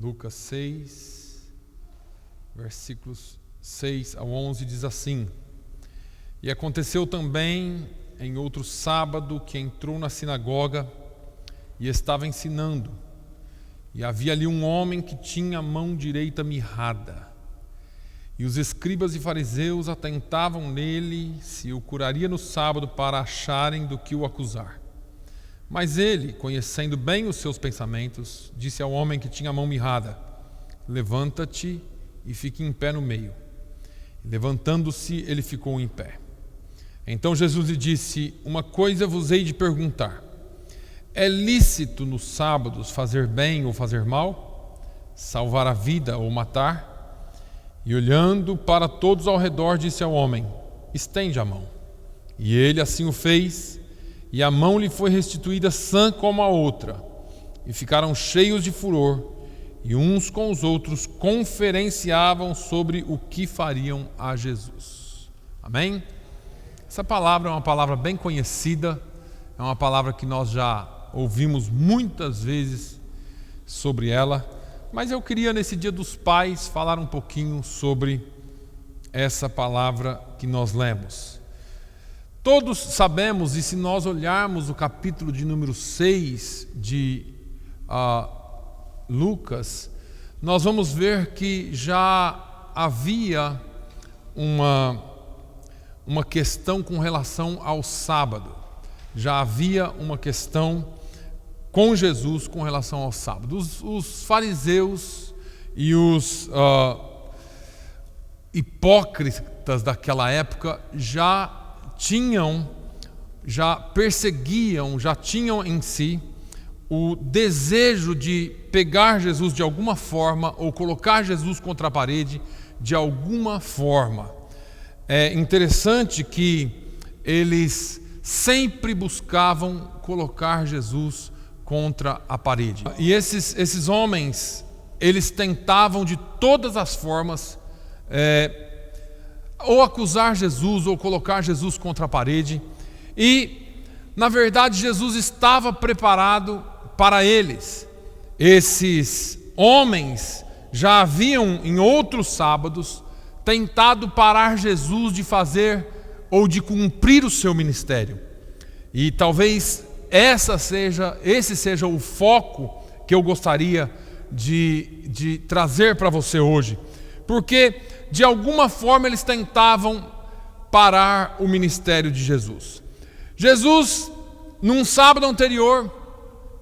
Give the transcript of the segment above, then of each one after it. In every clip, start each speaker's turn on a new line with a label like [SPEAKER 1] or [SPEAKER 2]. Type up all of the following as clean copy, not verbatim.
[SPEAKER 1] Lucas 6, versículos 6 ao 11 diz assim: E aconteceu também em outro sábado que entrou na sinagoga e estava ensinando. E havia ali um homem que tinha a mão direita mirrada. E os escribas e fariseus atentavam nele se o curaria no sábado para acharem do que o acusar. Mas ele, conhecendo bem os seus pensamentos, disse ao homem que tinha a mão mirrada: Levanta-te e fique em pé no meio. E levantando-se, ele ficou em pé. Então Jesus lhe disse: Uma coisa vos hei de perguntar. É lícito nos sábados fazer bem ou fazer mal? Salvar a vida ou matar? E olhando para todos ao redor, disse ao homem: Estende a mão. E ele assim o fez, e a mão lhe foi restituída sã como a outra. E ficaram cheios de furor, e uns com os outros conferenciavam sobre o que fariam a Jesus. Amém? Essa palavra é uma palavra bem conhecida, é uma palavra que nós já ouvimos muitas vezes sobre ela, mas eu queria nesse Dia dos Pais falar um pouquinho sobre essa palavra que nós lemos. Todos sabemos, e se nós olharmos o capítulo de número 6 de Lucas, nós vamos ver que já havia uma questão com relação ao sábado. Já havia uma questão com Jesus com relação ao sábado. Os fariseus e os hipócritas daquela época já perseguiam, já tinham em si o desejo de pegar Jesus de alguma forma ou colocar Jesus contra a parede de alguma forma. É interessante que eles sempre buscavam colocar Jesus contra a parede. E esses homens, eles tentavam de todas as formas ou acusar Jesus ou colocar Jesus contra a parede. E, na verdade, Jesus estava preparado para eles. Esses homens já haviam, em outros sábados, tentado parar Jesus de fazer ou de cumprir o seu ministério. E talvez esse seja o foco que eu gostaria de trazer para você hoje. Porque, de alguma forma, eles tentavam parar o ministério de Jesus. Jesus, num sábado anterior,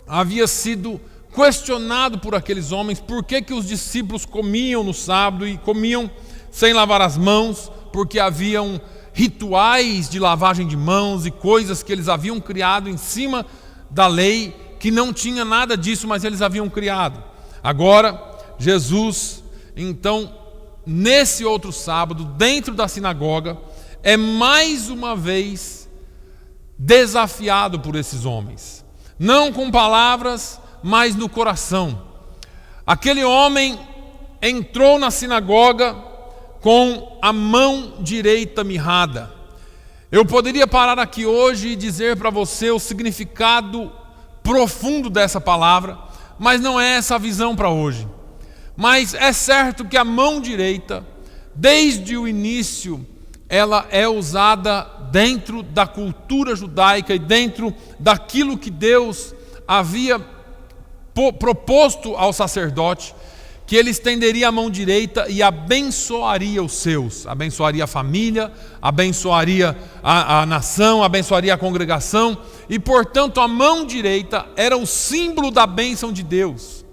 [SPEAKER 1] havia sido questionado por aqueles homens por que os discípulos comiam no sábado e comiam sem lavar as mãos, porque haviam rituais de lavagem de mãos e coisas que eles haviam criado em cima da lei, que não tinha nada disso, mas eles haviam criado. Agora, Jesus, então, nesse outro sábado, dentro da sinagoga, é mais uma vez desafiado por esses homens. Não com palavras, mas no coração. Aquele homem entrou na sinagoga com a mão direita mirrada. Eu poderia parar aqui hoje e dizer para você o significado profundo dessa palavra, mas não é essa a visão para hoje. Mas é certo que a mão direita, desde o início, ela é usada dentro da cultura judaica e dentro daquilo que Deus havia proposto ao sacerdote, que ele estenderia a mão direita e abençoaria os seus, abençoaria a família, abençoaria a nação, abençoaria a congregação, e portanto a mão direita era o símbolo da bênção de Deus.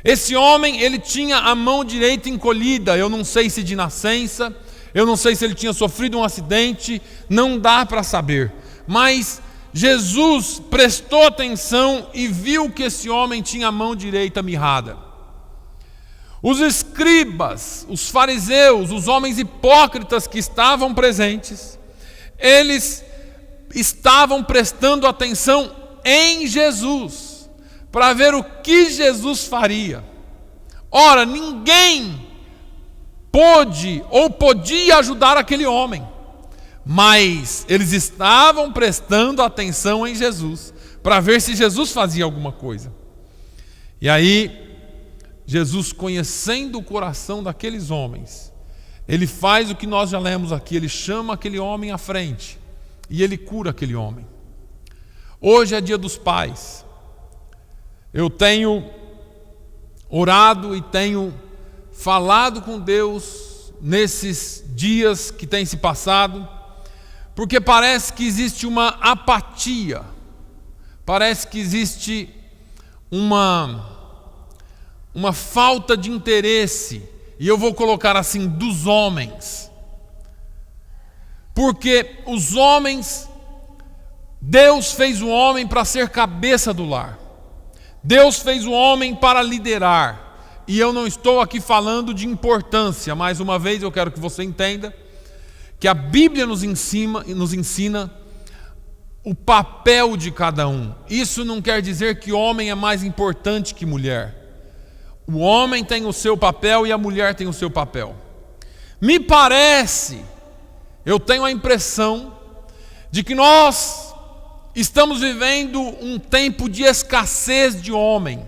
[SPEAKER 1] Esse homem, ele tinha a mão direita encolhida, eu não sei se de nascença, eu não sei se ele tinha sofrido um acidente, não dá para saber, mas Jesus prestou atenção e viu que esse homem tinha a mão direita mirrada. Os escribas, os fariseus, os homens hipócritas que estavam presentes, eles estavam prestando atenção em Jesus, para ver o que Jesus faria. Ora, ninguém pôde ou podia ajudar aquele homem, mas eles estavam prestando atenção em Jesus, para ver se Jesus fazia alguma coisa. E aí, Jesus, conhecendo o coração daqueles homens, ele faz o que nós já lemos aqui, ele chama aquele homem à frente e ele cura aquele homem. Hoje é dia dos pais. Eu tenho orado e tenho falado com Deus nesses dias que têm se passado, porque parece que existe uma apatia, parece que existe uma falta de interesse, e eu vou colocar assim, dos homens. Porque os homens, Deus fez o homem para ser cabeça do lar. Deus fez o homem para liderar. E eu não estou aqui falando de importância, mais uma vez eu quero que você entenda que a Bíblia nos ensina o papel de cada um. Isso não quer dizer que homem é mais importante que mulher. O homem tem o seu papel e a mulher tem o seu papel. Me parece, eu tenho a impressão de que nós estamos vivendo um tempo de escassez de homem.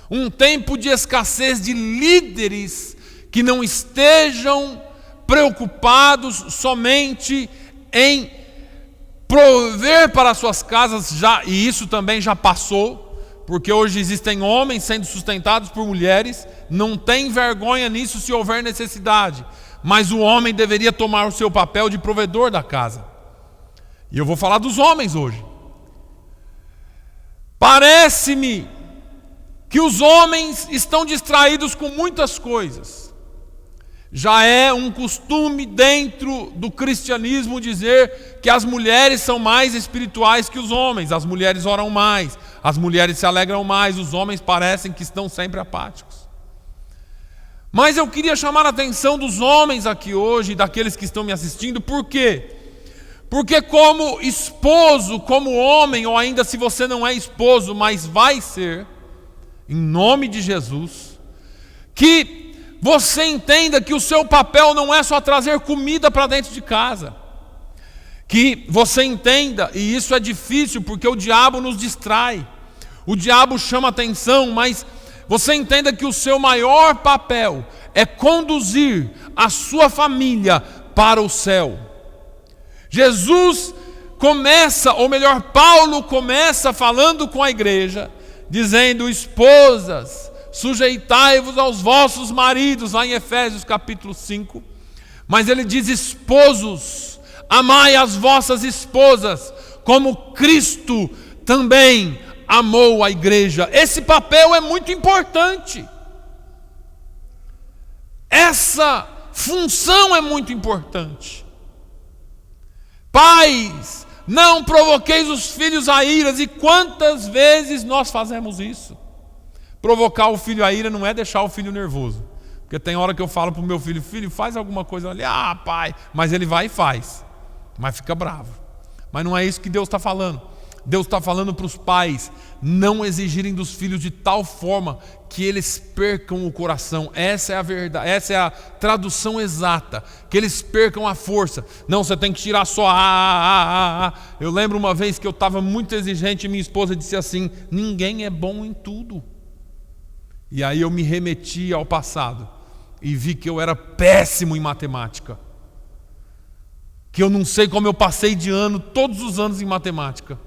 [SPEAKER 1] Um tempo de escassez de líderes que não estejam preocupados somente em prover para suas casas, e isso também já passou, porque hoje existem homens sendo sustentados por mulheres, não tem vergonha nisso se houver necessidade, mas o homem deveria tomar o seu papel de provedor da casa. E eu vou falar dos homens hoje. Parece-me que os homens estão distraídos com muitas coisas. Já é um costume dentro do cristianismo dizer que as mulheres são mais espirituais que os homens. As mulheres oram mais, as mulheres se alegram mais, os homens parecem que estão sempre apáticos. Mas eu queria chamar a atenção dos homens aqui hoje, daqueles que estão me assistindo. Por quê? Porque como esposo, como homem, ou ainda se você não é esposo, mas vai ser, em nome de Jesus, que você entenda que o seu papel não é só trazer comida para dentro de casa. Que você entenda, e isso é difícil porque o diabo nos distrai, o diabo chama atenção, mas você entenda que o seu maior papel é conduzir a sua família para o céu. Jesus começa, ou melhor, Paulo começa falando com a igreja, dizendo: esposas, sujeitai-vos aos vossos maridos, lá em Efésios capítulo 5. Mas ele diz: esposos, amai as vossas esposas, como Cristo também amou a igreja. Esse papel é muito importante. Essa função é muito importante. Pais, não provoqueis os filhos a iras. E quantas vezes nós fazemos isso? Provocar o filho a ira não é deixar o filho nervoso. Porque tem hora que eu falo para o meu filho: filho, faz alguma coisa ali. Ah, pai. Mas ele vai e faz. Mas fica bravo. Mas não é isso que Deus está falando. Deus está falando para os pais não exigirem dos filhos de tal forma que eles percam o coração. Essa é a verdade, essa é a tradução exata. Que eles percam a força. Não, você tem que tirar só Eu lembro uma vez que eu estava muito exigente e minha esposa disse assim: ninguém é bom em tudo. E aí eu me remeti ao passado e vi que eu era péssimo em matemática. Que eu não sei como eu passei de ano, todos os anos em matemática.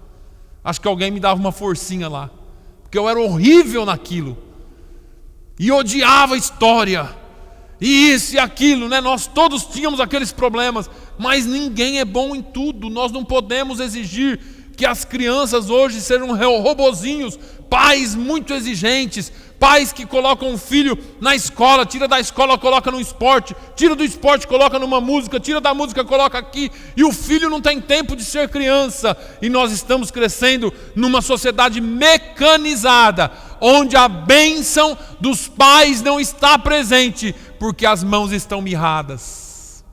[SPEAKER 1] Acho que alguém me dava uma forcinha lá, porque eu era horrível naquilo. E odiava a história. E isso e aquilo, né? Nós todos tínhamos aqueles problemas. Mas ninguém é bom em tudo. Nós não podemos exigir que as crianças hoje sejam robozinhos. Pais muito exigentes. Pais que colocam o filho na escola, tira da escola, coloca no esporte, tira do esporte, coloca numa música, tira da música, coloca aqui, e o filho não tem tempo de ser criança. E nós estamos crescendo numa sociedade mecanizada, onde a bênção dos pais não está presente, porque as mãos estão mirradas.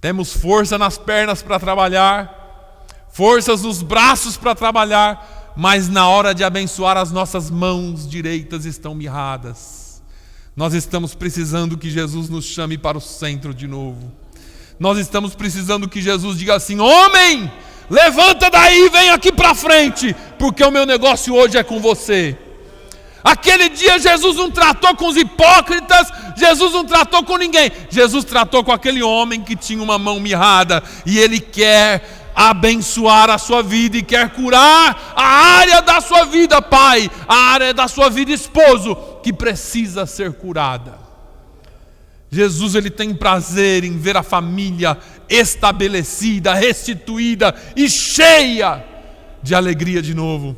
[SPEAKER 1] Temos força nas pernas para trabalhar, forças nos braços para trabalhar, mas na hora de abençoar, as nossas mãos direitas estão mirradas. Nós estamos precisando que Jesus nos chame para o centro de novo. Nós estamos precisando que Jesus diga assim: homem, levanta daí e vem aqui para frente, porque o meu negócio hoje é com você. Aquele dia Jesus não tratou com os hipócritas, Jesus não tratou com ninguém. Jesus tratou com aquele homem que tinha uma mão mirrada, e Ele quer abençoar a sua vida e quer curar a área da sua vida, pai, a área da sua vida, esposo, que precisa ser curada. Jesus, Ele tem prazer em ver a família estabelecida, restituída e cheia de alegria de novo.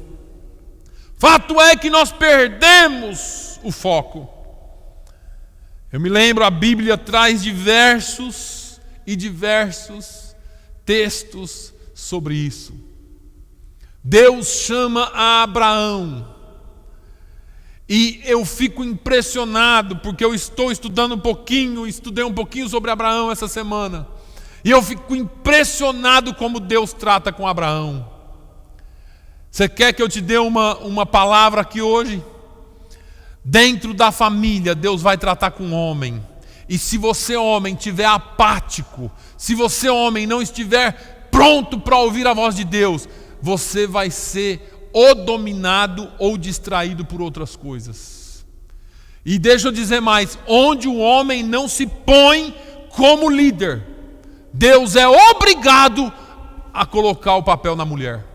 [SPEAKER 1] Fato é que nós perdemos o foco. Eu me lembro, a Bíblia traz diversos e diversos textos sobre isso. Deus chama a Abraão, e eu fico impressionado, porque eu estou estudando estudei um pouquinho sobre Abraão essa semana, e eu fico impressionado como Deus trata com Abraão. Você quer que eu te dê uma palavra aqui hoje? Dentro da família, Deus vai tratar com o homem. E se você, homem, estiver apático, se você, homem, não estiver pronto para ouvir a voz de Deus, você vai ser ou dominado ou distraído por outras coisas. E deixa eu dizer mais, onde o homem não se põe como líder, Deus é obrigado a colocar o papel na mulher.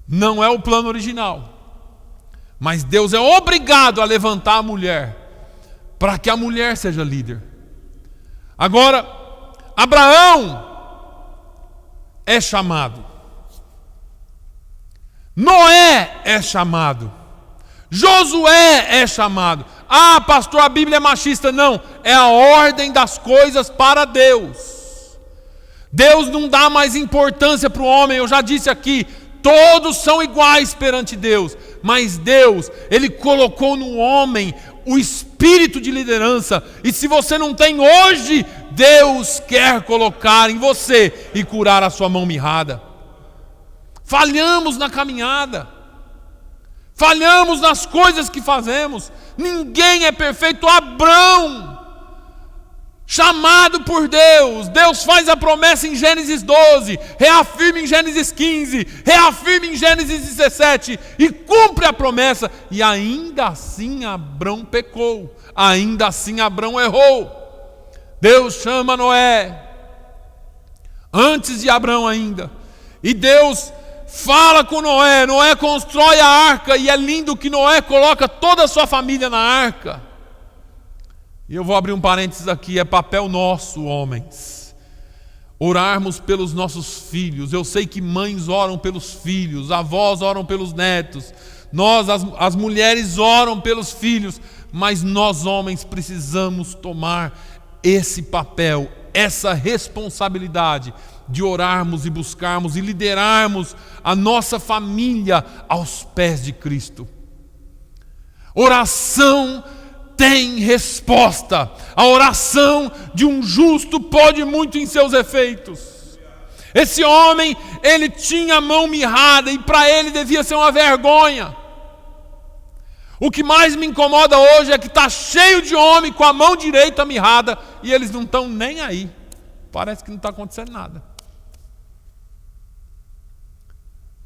[SPEAKER 1] Não é o plano original, mas Deus é obrigado a levantar a mulher, para que a mulher seja líder. Agora, Abraão é chamado, Noé é chamado, Josué é chamado. Ah, pastor, a Bíblia é machista. Não, é a ordem das coisas para Deus. Deus não dá mais importância para o homem. Eu já disse aqui, todos são iguais perante Deus, mas Deus, Ele colocou no homem o espírito de liderança, e se você não tem hoje, Deus quer colocar em você e curar a sua mão mirrada. Falhamos na caminhada, falhamos nas coisas que fazemos, ninguém é perfeito. Abraão, chamado por Deus, Deus faz a promessa em Gênesis 12, reafirma em Gênesis 15, reafirma em Gênesis 17 e cumpre a promessa. E ainda assim Abraão pecou, ainda assim Abraão errou. Deus chama Noé, antes de Abraão ainda, e Deus fala com Noé. Noé constrói a arca, e é lindo que Noé coloca toda a sua família na arca. E eu vou abrir um parênteses aqui, é papel nosso, homens, orarmos pelos nossos filhos. Eu sei que mães oram pelos filhos, avós oram pelos netos, nós, as mulheres, oram pelos filhos, mas nós, homens, precisamos tomar esse papel, essa responsabilidade de orarmos e buscarmos e liderarmos a nossa família aos pés de Cristo. Oração tem resposta. A oração de um justo pode muito em seus efeitos. Esse homem, ele tinha a mão mirrada, e para ele devia ser uma vergonha. O que mais me incomoda hoje é que está cheio de homem com a mão direita mirrada, e eles não estão nem aí. Parece que não está acontecendo nada.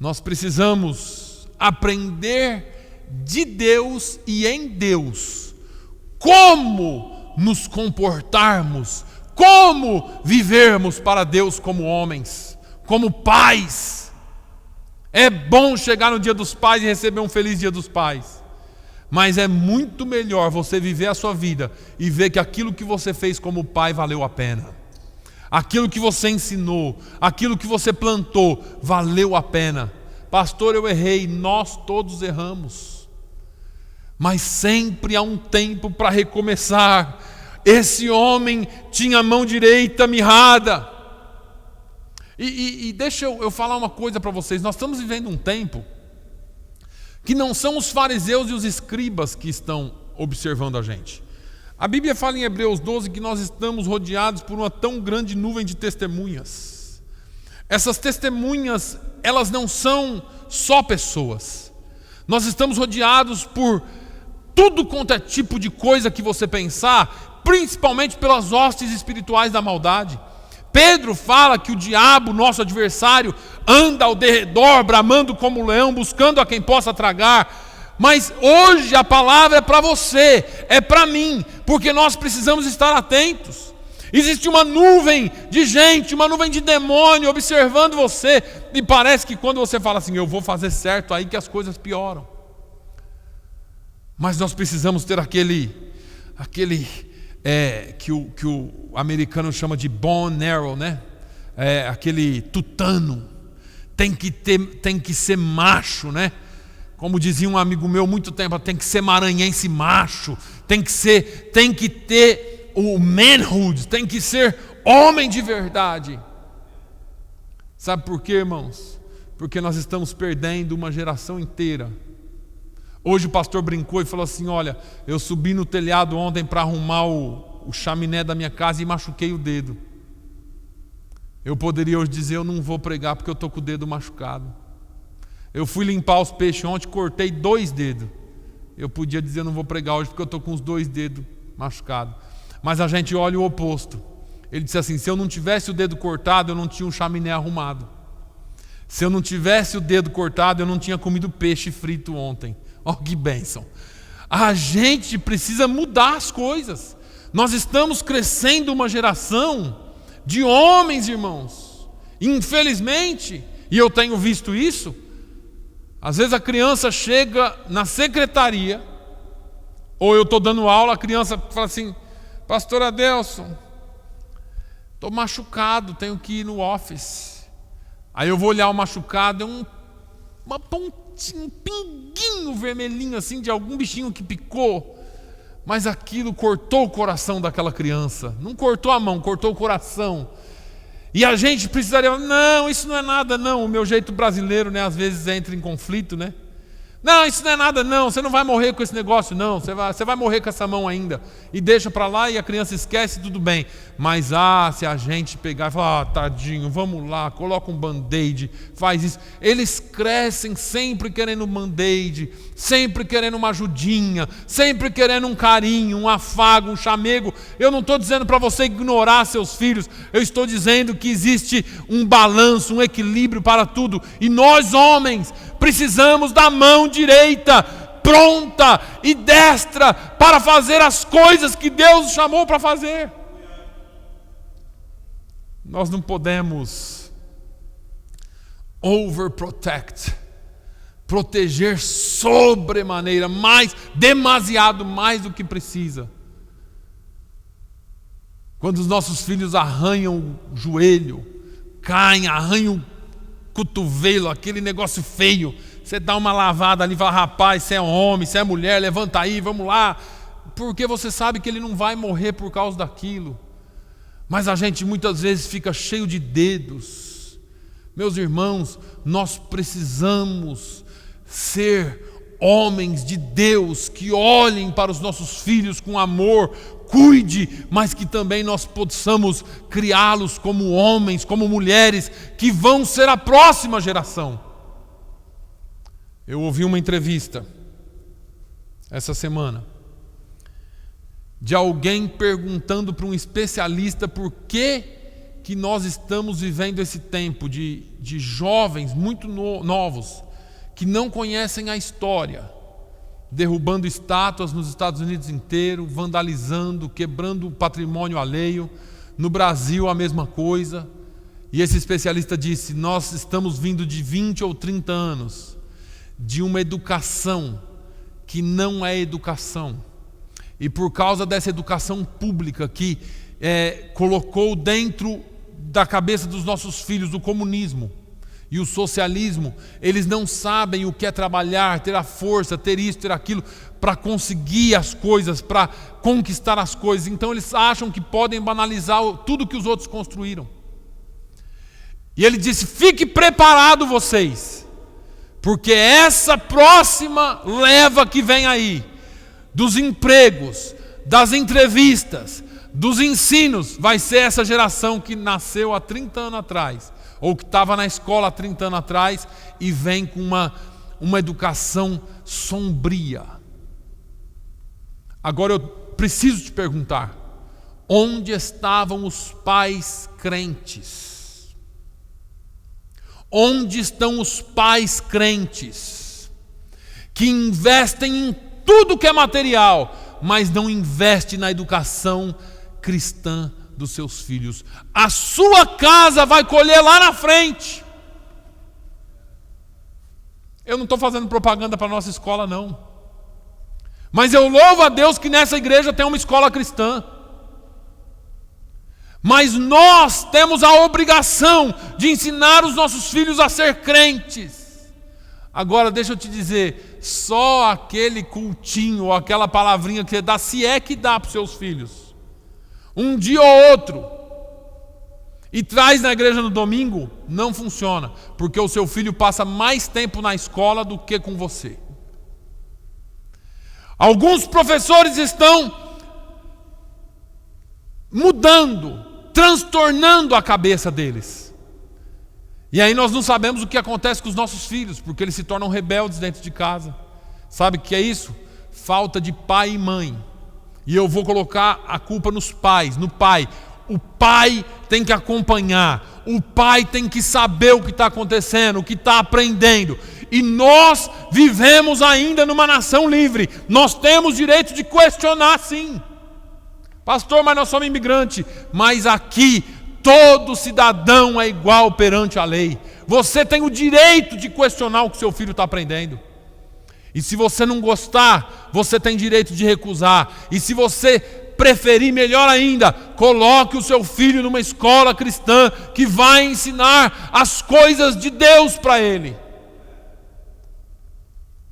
[SPEAKER 1] Nós precisamos aprender de Deus e em Deus como nos comportarmos, como vivermos para Deus como homens, como pais. É bom chegar no Dia dos Pais e receber um feliz Dia dos Pais, mas é muito melhor você viver a sua vida e ver que aquilo que você fez como pai valeu a pena. Aquilo que você ensinou, aquilo que você plantou, valeu a pena. Pastor, eu errei, nós todos erramos. Mas sempre há um tempo para recomeçar. Esse homem tinha a mão direita mirrada. E deixa eu falar uma coisa para vocês. Nós estamos vivendo um tempo que não são os fariseus e os escribas que estão observando a gente. A Bíblia fala em Hebreus 12 que nós estamos rodeados por uma tão grande nuvem de testemunhas. Essas testemunhas, elas não são só pessoas. Nós estamos rodeados por tudo quanto é tipo de coisa que você pensar, principalmente pelas hostes espirituais da maldade. Pedro fala que o diabo, nosso adversário, anda ao derredor, bramando como um leão, buscando a quem possa tragar. Mas hoje a palavra é para você, é para mim, porque nós precisamos estar atentos. Existe uma nuvem de gente, uma nuvem de demônio observando você, e parece que quando você fala assim, eu vou fazer certo, aí que as coisas pioram. Mas nós precisamos ter aquele que o americano chama de bone arrow, né? Aquele tutano. Tem que ser macho, né? Como dizia um amigo meu muito tempo, tem que ser maranhense macho, tem que ter o manhood, tem que ser homem de verdade. Sabe por quê, irmãos? Porque nós estamos perdendo uma geração inteira. Hoje o pastor brincou e falou assim, olha, eu subi no telhado ontem para arrumar o chaminé da minha casa e machuquei o dedo. Eu poderia hoje dizer, eu não vou pregar porque eu estou com o dedo machucado. Eu fui limpar os peixes ontem, cortei 2 dedos. Eu podia dizer, eu não vou pregar hoje porque eu estou com os 2 dedos machucados. Mas a gente olha o oposto. Ele disse assim, se eu não tivesse o dedo cortado, eu não tinha um chaminé arrumado. Se eu não tivesse o dedo cortado, eu não tinha comido peixe frito ontem. Oh, que bênção. A gente precisa mudar as coisas. Nós estamos crescendo uma geração de homens, irmãos. Infelizmente, e eu tenho visto isso, às vezes a criança chega na secretaria, ou eu estou dando aula, a criança fala assim, pastor Adelson, estou machucado, tenho que ir no office. Aí eu vou olhar o machucado, é uma pontinha, um pinguinho vermelhinho assim de algum bichinho que picou. Mas aquilo cortou o coração daquela criança. Não cortou a mão, cortou o coração. E a gente precisaria, não, isso não é nada não. O meu jeito brasileiro, né, às vezes entra em conflito, né? Não, isso não é nada não, você não vai morrer com esse negócio não, você vai morrer com essa mão ainda. E deixa para lá e a criança esquece, tudo bem. Mas se a gente pegar e falar, tadinho, vamos lá, coloca um band-aid, faz isso. Eles crescem sempre querendo um band-aid, sempre querendo uma ajudinha, sempre querendo um carinho, um afago, um chamego. Eu não estou dizendo para você ignorar seus filhos, eu estou dizendo que existe um balanço, um equilíbrio para tudo. E nós homens precisamos da mão direita, pronta e destra para fazer as coisas que Deus nos chamou para fazer. Nós não podemos overprotect, proteger sobremaneira, demasiado mais do que precisa. Quando os nossos filhos arranham o joelho, caem, arranham o cotovelo, aquele negócio feio, você dá uma lavada ali e fala, rapaz, você é homem, você é mulher, levanta aí, vamos lá, porque você sabe que ele não vai morrer por causa daquilo. Mas a gente muitas vezes fica cheio de dedos. Meus irmãos, nós precisamos ser homens de Deus que olhem para os nossos filhos com amor, cuide, mas que também nós possamos criá-los como homens, como mulheres que vão ser a próxima geração. Eu ouvi uma entrevista essa semana de alguém perguntando para um especialista por que nós estamos vivendo esse tempo de jovens muito novos que não conhecem a história, derrubando estátuas nos Estados Unidos inteiro, vandalizando, quebrando o patrimônio alheio. No Brasil a mesma coisa. E esse especialista disse, nós estamos vindo de 20 ou 30 anos de uma educação que não é educação. E por causa dessa educação pública que colocou dentro da cabeça dos nossos filhos o comunismo e o socialismo, eles não sabem o que é trabalhar, ter a força, ter isso, ter aquilo, para conseguir as coisas, para conquistar as coisas. Então eles acham que podem banalizar tudo que os outros construíram. E ele disse, fique preparado vocês, porque essa próxima leva que vem aí, dos empregos, das entrevistas, dos ensinos, vai ser essa geração que nasceu há 30 anos atrás, ou que estava na escola há 30 anos atrás e vem com uma educação sombria. Agora eu preciso te perguntar, onde estavam os pais crentes? Onde estão os pais crentes que investem em tudo que é material, mas não investem na educação cristã dos seus filhos. A sua casa vai colher lá na frente. Eu não estou fazendo propaganda para a nossa escola, não. Mas eu louvo a Deus que nessa igreja tem uma escola cristã. Mas nós temos a obrigação de ensinar os nossos filhos a ser crentes. Agora, deixa eu te dizer, só aquele cultinho ou aquela palavrinha que você dá, se é que dá para os seus filhos, um dia ou outro, e traz na igreja no domingo, não funciona, porque o seu filho passa mais tempo na escola do que com você. Alguns professores estão mudando, transtornando a cabeça deles. E aí nós não sabemos o que acontece com os nossos filhos, porque eles se tornam rebeldes dentro de casa. Sabe o que é isso? Falta de pai e mãe. E eu vou colocar a culpa nos pais, no pai. O pai tem que acompanhar, o pai tem que saber o que está acontecendo, o que está aprendendo. E nós vivemos ainda numa nação livre. Nós temos direito de questionar, sim. Pastor, mas nós somos imigrantes. Mas aqui todo cidadão é igual perante a lei. Você tem o direito de questionar o que seu filho está aprendendo. E se você não gostar, você tem direito de recusar. E se você preferir, melhor ainda, coloque o seu filho numa escola cristã que vai ensinar as coisas de Deus para ele.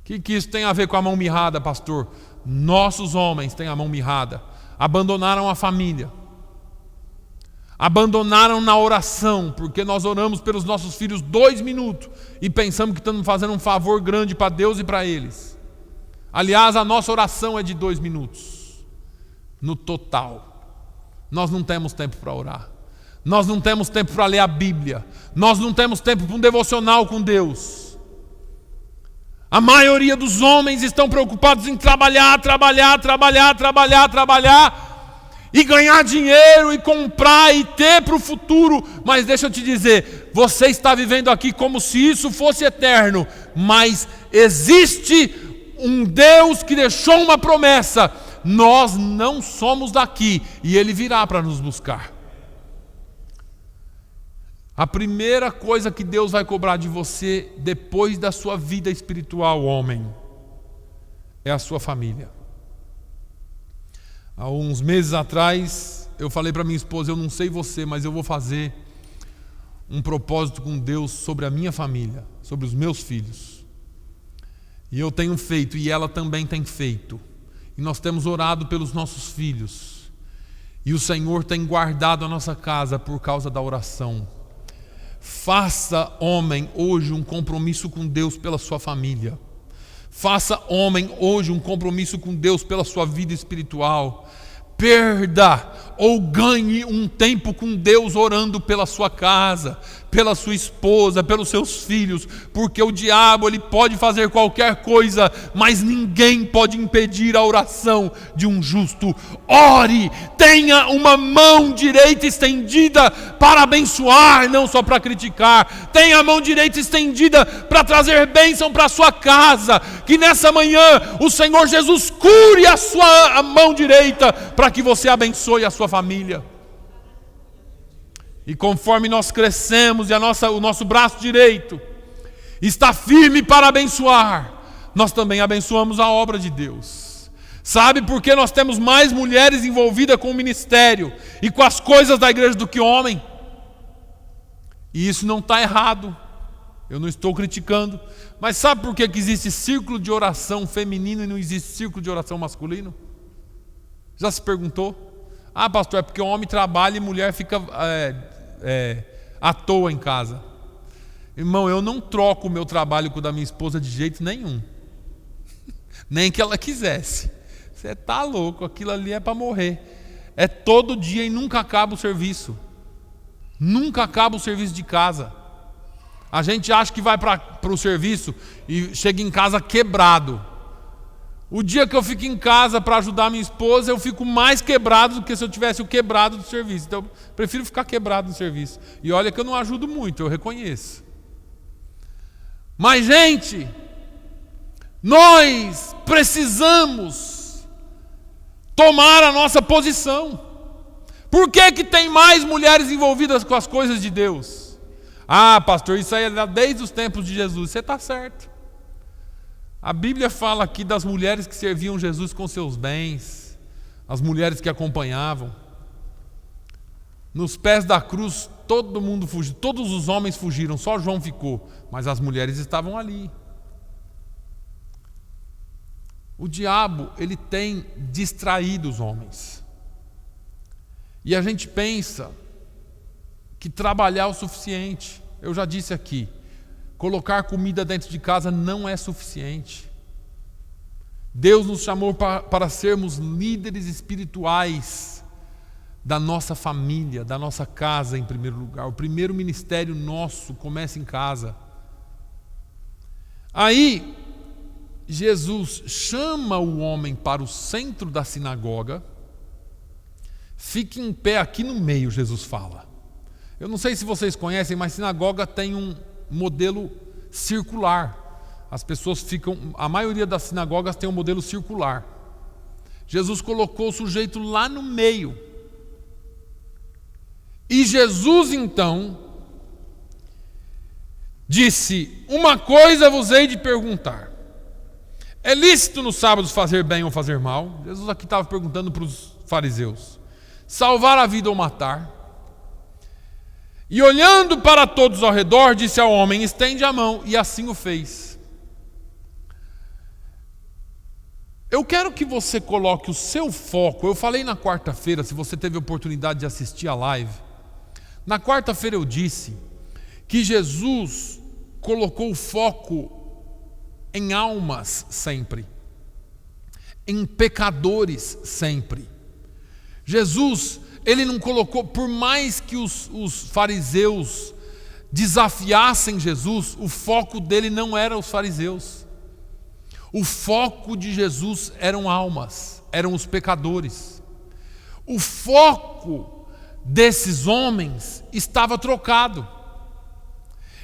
[SPEAKER 1] O que isso tem a ver com a mão mirrada, pastor? Nossos homens têm a mão mirrada. Abandonaram a família. Abandonaram na oração, porque nós oramos pelos nossos filhos 2 minutos e pensamos que estamos fazendo um favor grande para Deus e para eles. Aliás, a nossa oração é de 2 minutos, no total. Nós não temos tempo para orar. Nós não temos tempo para ler a Bíblia. Nós não temos tempo para um devocional com Deus. A maioria dos homens estão preocupados em trabalhar e ganhar dinheiro e comprar e ter para o futuro. Mas deixa eu te dizer, você está vivendo aqui como se isso fosse eterno, mas existe um Deus que deixou uma promessa: nós não somos daqui e Ele virá para nos buscar. A primeira coisa que Deus vai cobrar de você depois da sua vida espiritual, homem, é a sua família. Há uns meses atrás, eu falei para minha esposa: eu não sei você, mas eu vou fazer um propósito com Deus sobre a minha família, sobre os meus filhos. E eu tenho feito, e ela também tem feito. E nós temos orado pelos nossos filhos. E o Senhor tem guardado a nossa casa por causa da oração. Faça, homem, hoje um compromisso com Deus pela sua família. Faça, homem, hoje um compromisso com Deus pela sua vida espiritual. Perda ou ganhe um tempo com Deus orando pela sua casa, pela sua esposa, pelos seus filhos, porque o diabo ele pode fazer qualquer coisa, mas ninguém pode impedir a oração de um justo. Ore, tenha uma mão direita estendida para abençoar, não só para criticar. Tenha a mão direita estendida para trazer bênção para a sua casa. Que nessa manhã o Senhor Jesus cure a sua mão direita para que você abençoe a sua família. E conforme nós crescemos e o nosso braço direito está firme para abençoar, nós também abençoamos a obra de Deus. Sabe por que nós temos mais mulheres envolvidas com o ministério e com as coisas da igreja do que homem? E isso não está errado, eu não estou criticando. Mas sabe por que existe círculo de oração feminino e não existe círculo de oração masculino? Já se perguntou? Ah, pastor, é porque o homem trabalha e mulher fica à toa em casa. Irmão, eu não troco o meu trabalho com o da minha esposa de jeito nenhum. Nem que ela quisesse. Você está louco, aquilo ali é para morrer. É todo dia e nunca acaba o serviço. Nunca acaba o serviço de casa. A gente acha que vai para o serviço e chega em casa quebrado. O dia que eu fico em casa para ajudar minha esposa, eu fico mais quebrado do que se eu tivesse o quebrado do serviço. Então, eu prefiro ficar quebrado no serviço. E olha que eu não ajudo muito, eu reconheço. Mas, gente, Nós precisamos tomar a nossa posição. Por que que tem mais mulheres envolvidas com as coisas de Deus? Ah, pastor, isso aí é desde os tempos de Jesus. Você está certo. A Bíblia fala aqui das mulheres que serviam Jesus com seus bens, as mulheres que acompanhavam. Nos pés da cruz, todo mundo fugiu, todos os homens fugiram, só João ficou, mas as mulheres estavam ali. O diabo, ele tem distraído os homens. E a gente pensa que trabalhar é o suficiente. Eu já disse aqui, colocar comida dentro de casa não é suficiente. Deus nos chamou para sermos líderes espirituais da nossa família, da nossa casa em primeiro lugar. O primeiro ministério nosso começa em casa. Aí, Jesus chama o homem para o centro da sinagoga. Fique em pé aqui no meio, Jesus fala. Eu não sei se vocês conhecem, mas sinagoga tem um modelo circular. As pessoas ficam, a maioria das sinagogas tem um modelo circular. Jesus colocou o sujeito lá no meio. E Jesus então disse: uma coisa vos hei de perguntar. É lícito nos sábados fazer bem ou fazer mal? Jesus aqui estava perguntando para os fariseus. Salvar a vida ou matar? E olhando para todos ao redor, disse ao homem: estende a mão, e assim o fez. Eu quero que você coloque o seu foco. Eu falei na quarta-feira, se você teve a oportunidade de assistir a live, na quarta-feira eu disse que Jesus colocou o foco em almas sempre, em pecadores sempre. Jesus, ele não colocou, por mais que os fariseus desafiassem Jesus, o foco dele não era os fariseus. O foco de Jesus eram almas, eram os pecadores. O foco desses homens estava trocado.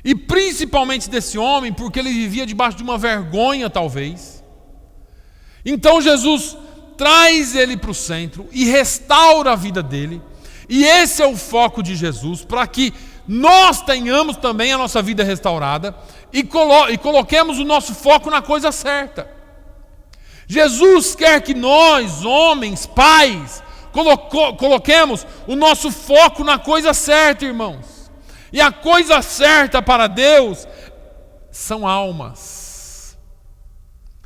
[SPEAKER 1] E principalmente desse homem, porque ele vivia debaixo de uma vergonha, talvez. Então Jesus traz ele para o centro e restaura a vida dele. E esse é o foco de Jesus, para que nós tenhamos também a nossa vida restaurada e coloquemos o nosso foco na coisa certa. Jesus quer que nós, homens, pais, coloquemos o nosso foco na coisa certa, irmãos. E a coisa certa para Deus são almas.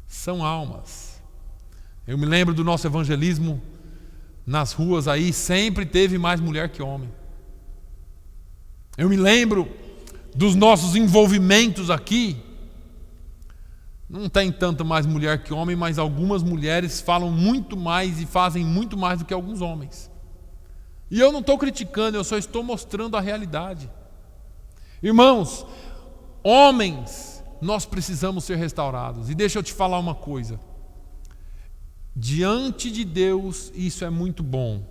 [SPEAKER 1] São almas. Eu me lembro do nosso evangelismo nas ruas aí, sempre teve mais mulher que homem. Eu me lembro dos nossos envolvimentos aqui. Não tem tanto mais mulher que homem, mas algumas mulheres falam muito mais e fazem muito mais do que alguns homens. E eu não estou criticando, eu só estou mostrando a realidade. Irmãos, homens, nós precisamos ser restaurados. E deixa eu te falar uma coisa. Diante de Deus, isso é muito bom,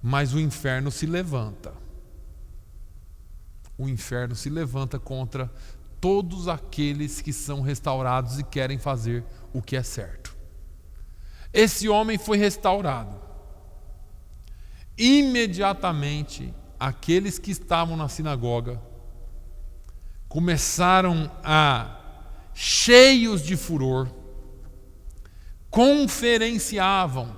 [SPEAKER 1] mas o inferno se levanta. O inferno se levanta contra todos aqueles que são restaurados e querem fazer o que é certo. Esse homem foi restaurado. Imediatamente, aqueles que estavam na sinagoga começaram a, cheios de furor, conferenciavam,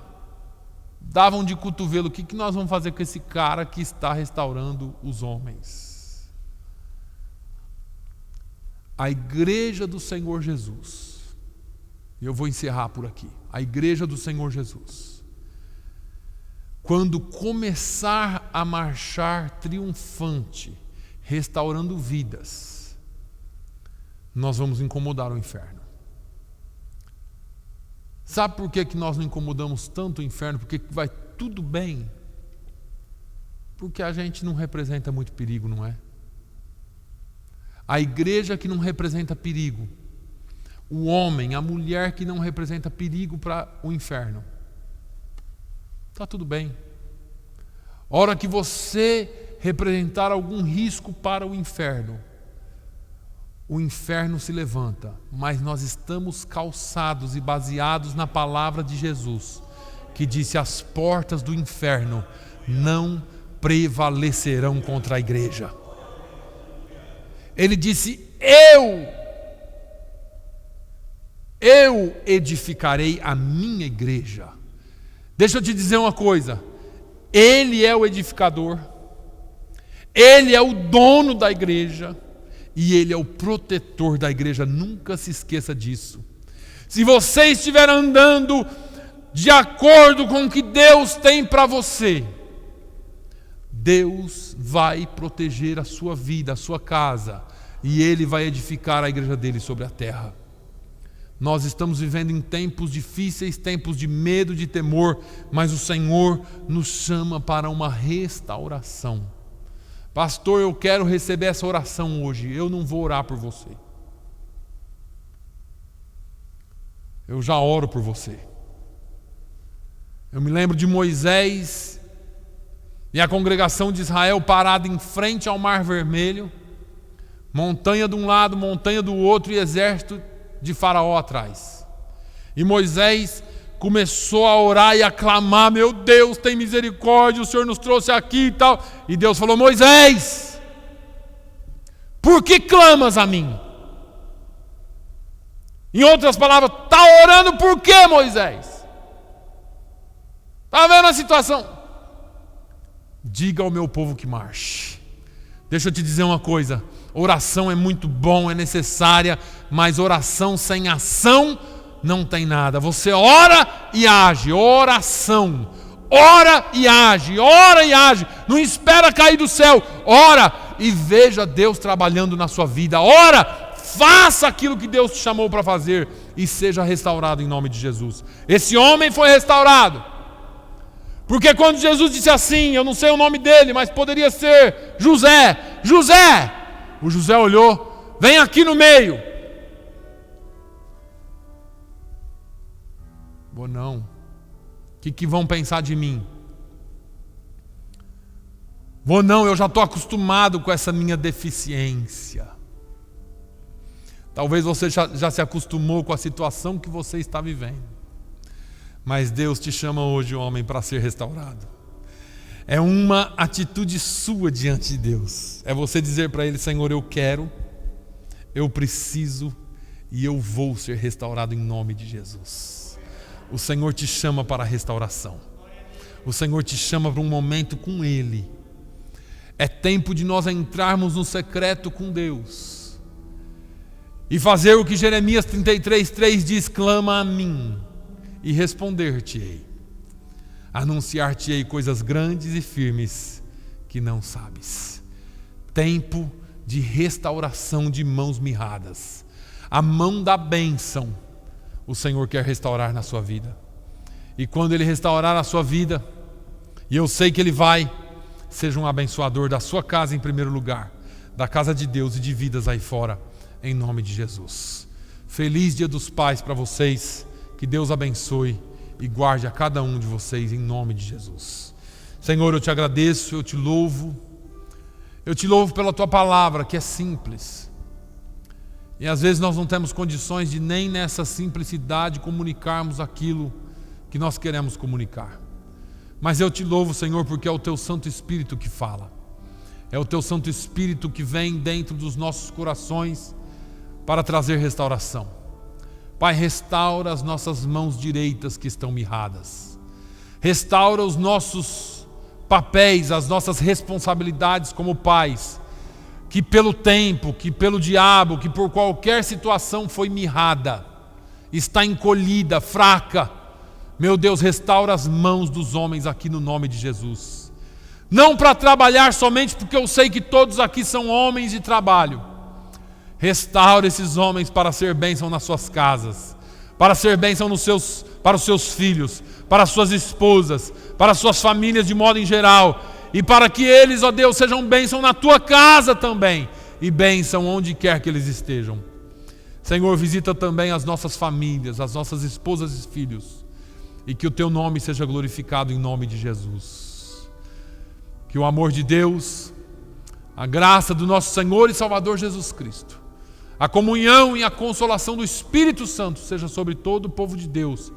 [SPEAKER 1] davam de cotovelo: o que nós vamos fazer com esse cara que está restaurando os homens? A igreja do Senhor Jesus, e eu vou encerrar por aqui, a igreja do Senhor Jesus, quando começar a marchar triunfante, restaurando vidas, nós vamos incomodar o inferno. Sabe por que nós não incomodamos tanto o inferno? Porque vai tudo bem? Porque a gente não representa muito perigo, não é? A igreja que não representa perigo, o homem, a mulher que não representa perigo para o inferno, está tudo bem. A hora que você representar algum risco para o inferno, o inferno se levanta, mas nós estamos calçados e baseados na palavra de Jesus, que disse: as portas do inferno não prevalecerão contra a igreja. Ele disse: eu edificarei a minha igreja. Deixa eu te dizer uma coisa, Ele é o edificador, Ele é o dono da igreja e Ele é o protetor da igreja. Nunca se esqueça disso. Se você estiver andando de acordo com o que Deus tem para você, Deus vai proteger a sua vida, a sua casa, e Ele vai edificar a igreja dele sobre a terra. Nós estamos vivendo em tempos difíceis, tempos de medo, de temor, mas o Senhor nos chama para uma restauração. Pastor, eu quero receber essa oração hoje. Eu não vou orar por você. Eu já oro por você. Eu me lembro de Moisés e a congregação de Israel parada em frente ao Mar Vermelho, montanha de um lado, montanha do outro e exército de Faraó atrás. E Moisés começou a orar e a clamar: meu Deus, tem misericórdia, o Senhor nos trouxe aqui e tal. E Deus falou: Moisés, por que clamas a mim? Em outras palavras, está orando por quê, Moisés? Está vendo a situação? Diga ao meu povo que marche. Deixa eu te dizer uma coisa, oração é muito bom, é necessária, mas oração sem ação não tem nada. Você ora e age, oração, ora e age, não espera cair do céu, ora e veja Deus trabalhando na sua vida, ora, faça aquilo que Deus te chamou para fazer e seja restaurado em nome de Jesus. Esse homem foi restaurado, porque quando Jesus disse assim, eu não sei o nome dele, mas poderia ser José, o José olhou, vem aqui no meio. Vou não. O que vão pensar de mim? Vou não, eu já estou acostumado com essa minha deficiência. Talvez você já se acostumou com a situação que você está vivendo. Mas Deus te chama hoje, homem, para ser restaurado. É uma atitude sua diante de Deus. É você dizer para Ele: Senhor, eu quero, eu preciso e eu vou ser restaurado em nome de Jesus. O Senhor te chama para a restauração. O Senhor te chama para um momento com Ele. É tempo de nós entrarmos no secreto com Deus e fazer o que Jeremias 33:3 diz: clama a mim e responder-te-ei, anunciar-te-ei coisas grandes e firmes que não sabes. Tempo de restauração de mãos mirradas. A mão da bênção o Senhor quer restaurar na sua vida. E quando Ele restaurar a sua vida, e eu sei que Ele vai, seja um abençoador da sua casa em primeiro lugar, da casa de Deus e de vidas aí fora, em nome de Jesus. Feliz Dia dos Pais para vocês. Que Deus abençoe e guarde a cada um de vocês em nome de Jesus. Senhor, eu te agradeço, eu te louvo pela tua palavra, que é simples. E às vezes nós não temos condições de nem nessa simplicidade comunicarmos aquilo que nós queremos comunicar. Mas eu te louvo, Senhor, porque é o teu Santo Espírito que fala. É o teu Santo Espírito que vem dentro dos nossos corações para trazer restauração. Pai, restaura as nossas mãos direitas que estão mirradas. Restaura os nossos papéis, as nossas responsabilidades como pais, que pelo tempo, que pelo diabo, que por qualquer situação foi mirrada, está encolhida, fraca. Meu Deus, restaura as mãos dos homens aqui no nome de Jesus. Não para trabalhar somente, porque eu sei que todos aqui são homens de trabalho. Restaura esses homens para ser bênção nas suas casas, para ser bênção para os seus filhos, para as suas esposas, para as suas famílias de modo em geral, e para que eles, ó Deus, sejam bênção na tua casa também, e bênção onde quer que eles estejam. Senhor, visita também as nossas famílias, as nossas esposas e filhos, e que o teu nome seja glorificado em nome de Jesus. Que o amor de Deus, a graça do nosso Senhor e Salvador Jesus Cristo, A comunhão e a consolação do Espírito Santo seja sobre todo o povo de Deus,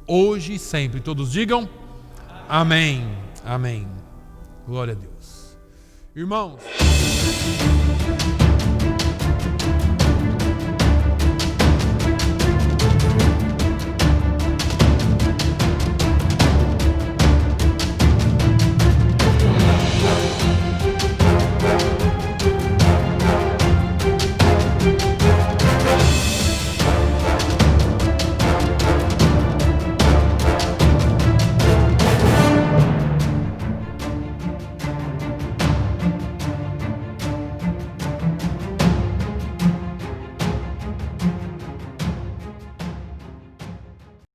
[SPEAKER 1] hoje e sempre. Todos digam amém. Amém. Glória a Deus. Irmãos.